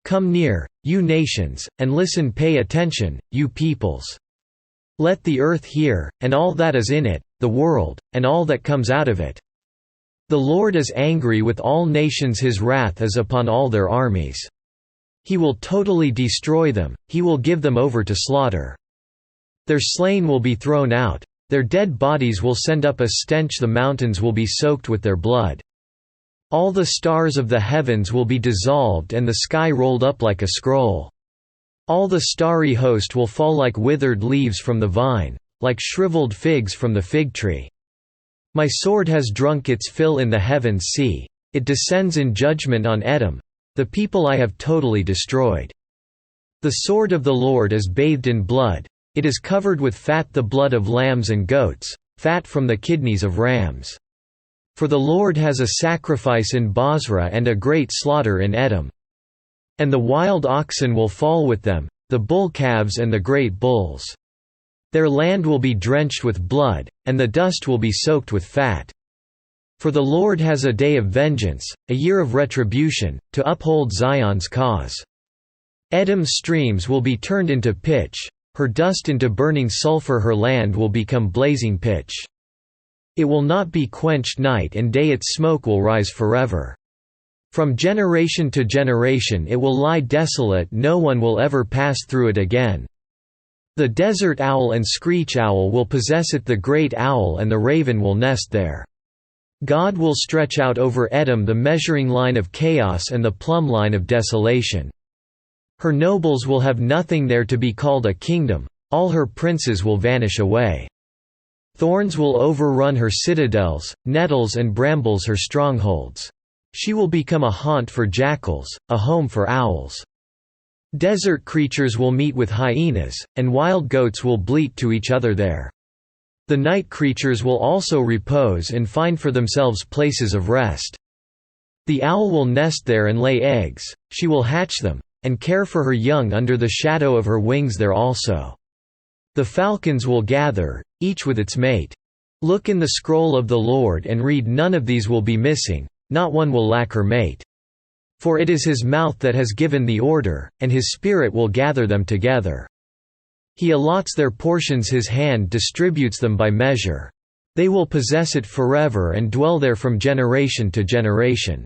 Come near, you nations, and listen, pay attention, you peoples. Let the earth hear, and all that is in it, the world, and all that comes out of it. The Lord is angry with all nations, his wrath is upon all their armies. He will totally destroy them, he will give them over to slaughter. Their slain will be thrown out, their dead bodies will send up a stench, the mountains will be soaked with their blood. All the stars of the heavens will be dissolved and the sky rolled up like a scroll. All the starry host will fall like withered leaves from the vine, like shriveled figs from the fig tree. My sword has drunk its fill in the heavens, see, it descends in judgment on Edom, the people I have totally destroyed. The sword of the Lord is bathed in blood, it is covered with fat, the blood of lambs and goats, fat from the kidneys of rams. For the Lord has a sacrifice in Bozrah and a great slaughter in Edom. And the wild oxen will fall with them, the bull calves and the great bulls. Their land will be drenched with blood, and the dust will be soaked with fat. For the Lord has a day of vengeance, a year of retribution, to uphold Zion's cause. Edom's streams will be turned into pitch, her dust into burning sulfur, her land will become blazing pitch. It will not be quenched night and day, its smoke will rise forever. From generation to generation it will lie desolate, no one will ever pass through it again. The desert owl and screech owl will possess it, the great owl and the raven will nest there. God will stretch out over Edom the measuring line of chaos and the plumb line of desolation. Her nobles will have nothing there to be called a kingdom, all her princes will vanish away. Thorns will overrun her citadels, nettles and brambles her strongholds. She will become a haunt for jackals, a home for owls. Desert creatures will meet with hyenas, and wild goats will bleat to each other there. The night creatures will also repose and find for themselves places of rest. The owl will nest there and lay eggs, she will hatch them, and care for her young under the shadow of her wings there also. The falcons will gather, each with its mate. Look in the scroll of the Lord and read, none of these will be missing, not one will lack her mate. For it is his mouth that has given the order, and his spirit will gather them together. He allots their portions, his hand distributes them by measure. They will possess it forever and dwell there from generation to generation.